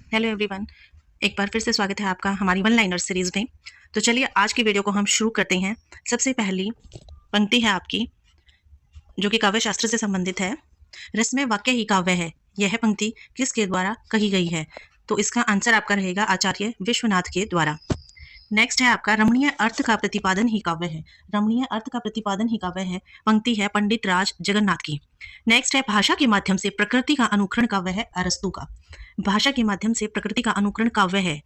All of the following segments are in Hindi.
Hello everyone. एक बार फिर से स्वागत है आपका हमारी वन लाइनर सीरीज में। तो चलिए आज की वीडियो को हम शुरू करते हैं। सबसे पहली पंक्ति है आपकी, जो कि काव्य शास्त्र से संबंधित है। रसमय वाक्य ही काव्य है। यह पंक्ति किसके द्वारा कही गई है? तो इसका आंसर आपका रहेगा आचार्य विश्वनाथ के द्वारा। नेक्स्ट है आपका, रमणीय अर्थ का प्रतिपादन ही काव्य है। रमणीय अर्थ का प्रतिपादन ही काव्य है, पंक्ति है पंडित राज जगन्नाथ की। नेक्स्ट है, भाषा के माध्यम से प्रकृति का अनुकरण काव्य है अरस्तु का। भाषा के माध्यम से प्रकृति का अनुकरण काव्य है,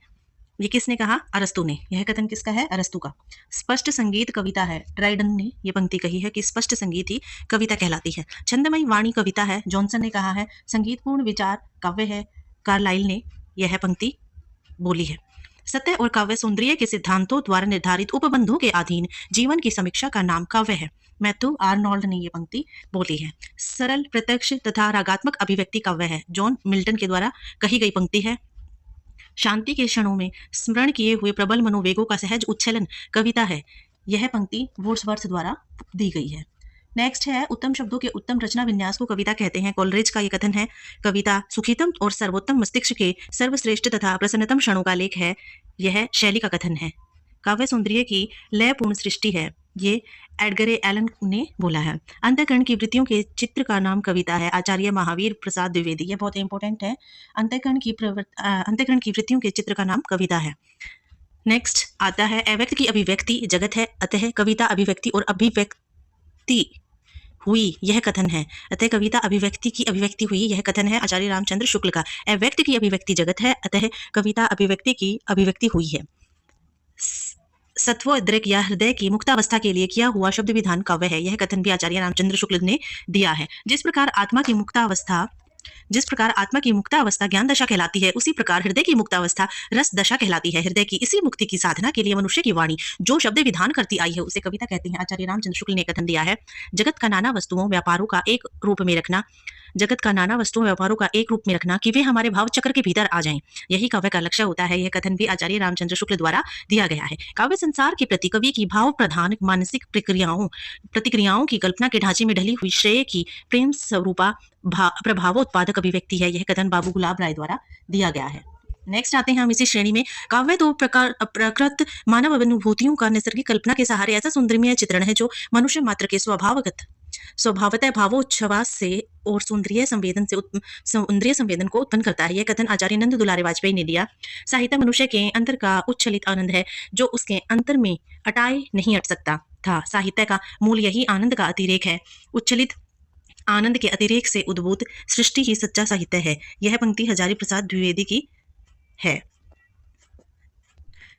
ये किसने कहा? अरस्तु ने। यह कथन किसका है? अरस्तु का। स्पष्ट संगीत कविता है, ड्राइडन ने ये पंक्ति कही है कि स्पष्ट संगीत ही कविता कहलाती है। छंदमयी वाणी कविता है, जॉनसन ने कहा है। संगीतपूर्ण विचार काव्य है, कार्लाइल ने यह पंक्ति बोली है। सत्य और काव्य सौंदर्य के सिद्धांतों द्वारा निर्धारित उपबंधों के अधीन जीवन की समीक्षा का नाम काव्य है, मैथ्यू आर्नोल्ड ने यह पंक्ति बोली है। सरल, प्रत्यक्ष तथा रागात्मक अभिव्यक्ति काव्य है, जॉन मिल्टन के द्वारा कही गई पंक्ति है। शांति के क्षणों में स्मरण किए हुए प्रबल मनोवेगों का सहज उच्छलन कविता है, यह पंक्ति वर्ड्सवर्थ द्वारा दी गई है। नेक्स्ट है, उत्तम शब्दों के उत्तम रचना विन्यास को कविता कहते हैं, कोलरिज का ये कथन है। कविता सुखीतम और सर्वोत्तम मस्तिष्क के सर्वश्रेष्ठ तथा प्रसन्नतम क्षणों का लेख है, यह शैली का कथन है। काव्य सौंदर्य की लयपूर्ण सृष्टि है, ये एडगरे एलन ने बोला है। अंतःकरण की वृत्तियों के चित्र का नाम कविता है, आचार्य महावीर प्रसाद द्विवेदी। ये बहुत इंपॉर्टेंट है। अंतःकरण की वृत्तियों के चित्र का नाम कविता है। नेक्स्ट आता है, अव्यक्त की अभिव्यक्ति जगत है, अतः कविता अभिव्यक्ति और अभिव्यक्ति हुई, यह कथन है। अतः कविता अभिव्यक्ति की अभिव्यक्ति हुई, यह कथन है आचार्य रामचंद्र शुक्ल का। अव्यक्त की अभिव्यक्ति जगत है, अतः कविता अभिव्यक्ति की अभिव्यक्ति हुई है। सत्वोद्रेक या हृदय की मुक्तावस्था के लिए किया हुआ शब्द विधान काव्य है, यह कथन भी आचार्य रामचंद्र शुक्ल ने दिया है। जिस प्रकार आत्मा की मुक्तावस्था ज्ञान दशा कहलाती है, उसी प्रकार हृदय की मुक्तावस्था रस दशा कहलाती है। हृदय की इसी मुक्ति की साधना के लिए मनुष्य की वाणी जो शब्द विधान करती आई है, उसे कविता कहते हैं, आचार्य रामचंद्र शुक्ल ने कथन दिया है। जगत का नाना वस्तुओं व्यापारों का एक रूप में रखना कि वे हमारे भाव चक्र के भीतर आ जाएं, यही काव्य का लक्ष्य होता है, यह कथन भी आचार्य रामचंद्र शुक्ल द्वारा दिया गया है। काव्य संसार के प्रति कवि की भाव प्रधान मानसिक प्रतिक्रियाओं की कल्पना के ढांचे में ढली हुई श्रेय की प्रेम स्वरूपा प्रभावोत्पादक अभिव्यक्ति है, यह कथन बाबू गुलाब राय द्वारा दिया गया है। नेक्स्ट आते हैं हम इसी श्रेणी में, काव्य दो प्रकार प्रकृत मानव अनुभूतियों का नैसर्गिक कल्पना के सहारे ऐसा सुंदरमय चित्रण है जो मनुष्य मात्र के स्वभावतः भावोच्छ्वास से और सौंदर्य संवेदन को उत्पन्न करता है, यह कथन आचार्य नंद दुलारे वाजपेयी ने दिया। साहित्य मनुष्य के अंतर का उच्छलित आनंद है, जो उसके अंतर में नहीं अट सकता था। साहित्य का मूल यही आनंद का अतिरेक है। उच्छलित आनंद के अतिरेक से उद्भूत सृष्टि ही सच्चा साहित्य है, यह पंक्ति हजारी प्रसाद द्विवेदी की है।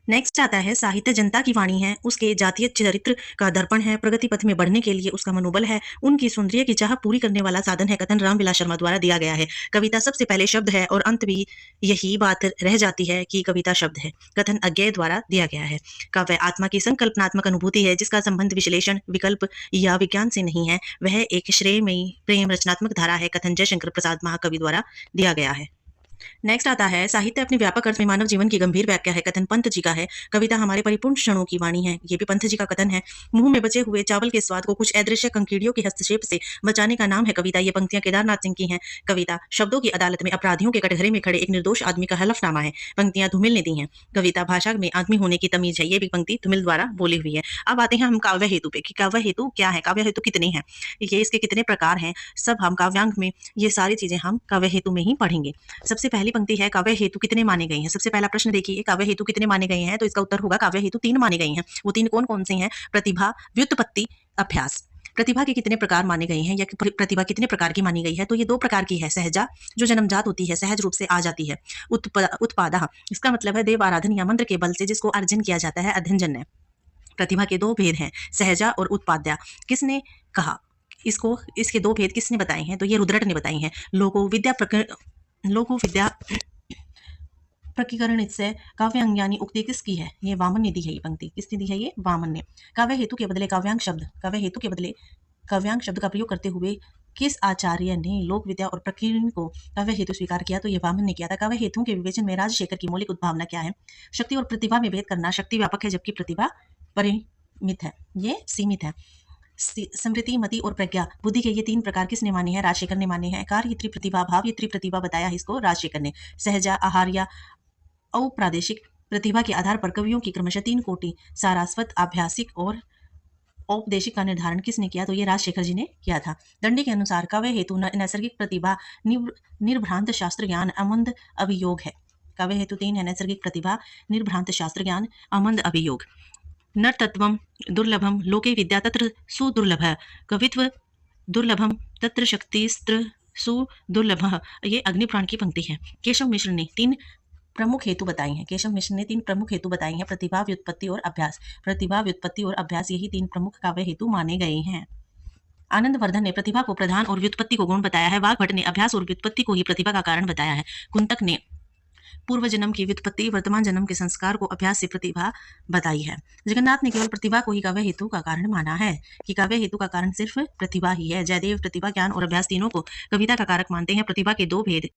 नेक्स्ट आता है, साहित्य जनता की वाणी है, उसके जातीय चरित्र का दर्पण है, प्रगति पथ में बढ़ने के लिए उसका मनोबल है, उनकी सौंदर्य की चाह पूरी करने वाला साधन है, कथन रामविलास शर्मा द्वारा दिया गया है। कविता सबसे पहले शब्द है और अंत भी यही बात रह जाती है कि कविता शब्द है, कथन अज्ञेय द्वारा दिया गया है। काव्य आत्मा की संकल्पनात्मक अनुभूति है, जिसका संबंध विश्लेषण, विकल्प या विज्ञान से नहीं है, वह एक श्रेयमयी प्रेम रचनात्मक धारा है, कथन जयशंकर प्रसाद महाकवि द्वारा दिया गया है। नेक्स्ट आता है, साहित्य अपने व्यापक अर्थ में मानव जीवन की गंभीर व्याख्या है, कथन पंत जी का है। कविता हमारे परिपूर्ण क्षणों की वाणी है, ये भी पंत जी का कथन है। मुंह में बचे हुए चावल के स्वाद को कुछ अदृश्य कंकीड़ियों के हस्तक्षेप से बचाने का नाम है कविता, ये पंक्तियां केदारनाथ सिंह की हैं। कविता शब्दों की अदालत में अपराधियों के कटघरे में खड़े एक निर्दोष आदमी का हलफनामा है, पंक्तियां धूमिल ने दी हैं। कविता भाषा में आदमी होने की तमीज है, ये भी पंक्ति धूमिल द्वारा बोली हुई है। अब आते हैं हम काव्य हेतु पे कि काव्य हेतु क्या है, काव्य हेतु कितने हैं, ये इसके कितने प्रकार हैं, सब हम काव्यांग में ये सारी चीजें हम काव्य हेतु में ही पढ़ेंगे। सबसे पहली पंक्ति है, काव्य हेतु कितने माने गए हैं। सबसे पहला प्रश्न देखिए, काव्य हेतु कितने माने गए हैं, तो इसका उत्तर होगा काव्य हेतु 3 माने गए हैं। वो 3 कौन कौन से हैं? प्रतिभा, व्युत्पत्ति, अभ्यास। प्रतिभा के कितने प्रकार माने गए हैं या प्रतिभा कितने प्रकार की मानी गई है, तो ये 2 प्रकार की है। सहजा, जो जन्मजात होती है, सहज रूप से आ जाती है। उत्पादा, इसका मतलब है देव आराधन या मंत्र के बल से जिसको अर्जन किया जाता है, अध्ययनजन्य। प्रतिभा के 2 भेद हैं, सहजा और उत्पाद्या। किसने कहा इसके 2 भेद किसने बताए हैं, तो ये रुद्रट ने बताई हैं। लोको विद्या प्रकीकरण से काव्यांगानी उक्ति किसकी है, ये वामन ने दी है। ये पंक्ति किसने दी है, ये वामन ने। काव्य हेतु के बदले काव्यांग शब्द का प्रयोग करते हुए किस आचार्य ने लोक विद्या और प्रकीर्णन को काव्य हेतु स्वीकार किया, तो ये वामन ने किया था। काव्य हेतुओं के विवेचन में राजशेखर की मौलिक उद्भावना क्या है? शक्ति और प्रतिभा में भेद करना। शक्ति व्यापक है जबकि प्रतिभा परिमित है, ये सीमित है। स्मृति, मति और प्रज्ञा, बुद्धि के ये 3 प्रकार किसने माने हैं? राजशेखर ने माने हैं। कार्ययत्री प्रतिभा, भावयत्री प्रतिभा बताया है इसको राजशेखर ने। सहजा, आहार्य, अप्रादेशिक प्रतिभा के आधार पर कवियों की क्रमशः 3 कोटि, सारास्वत, आभ्यासिक और औपदेशिक का निर्धारण किसने किया? तो ये राजशेखर जी ने किया था। दंडी के अनुसार काव्य हेतु नैसर्गिक प्रतिभा, निर्भ्रांत शास्त्र ज्ञान, अमंद अभियोग है। काव्य हेतु 3 है, नैसर्गिक प्रतिभा, निर्भ्रांत शास्त्र ज्ञान, अमंद अभियोग। नरतत्वम दुर्लभम लोके विद्या तत्र सुदुर्लभ, कवित्व दुर्लभम तत्र शक्तिस्त्र सुदुर्लभ। ये अग्निपुराण की पंक्ति है। केशव मिश्र ने 3 प्रमुख हेतु बताई हैं। केशव मिश्र ने 3 प्रमुख हेतु बताई हैं, प्रतिभा, व्युत्पत्ति और अभ्यास। प्रतिभा, व्युत्पत्ति और अभ्यास, यही 3 प्रमुख काव्य हेतु माने गए हैं। आनंदवर्धन ने प्रतिभा को प्रधान और व्युत्पत्ति को गुण बताया है। वाग्भट ने अभ्यास और व्युत्पत्ति को ही प्रतिभा का कारण बताया है। कुंतक ने पूर्व जन्म की व्युत्पत्ति, वर्तमान जन्म के संस्कार को अभ्यास से प्रतिभा बताई है। जगन्नाथ ने केवल प्रतिभा को ही काव्य हेतु का कारण माना है, कि काव्य हेतु का कारण सिर्फ प्रतिभा ही है। जयदेव प्रतिभा, ज्ञान और अभ्यास तीनों को कविता का कारक मानते हैं। प्रतिभा के 2 भेद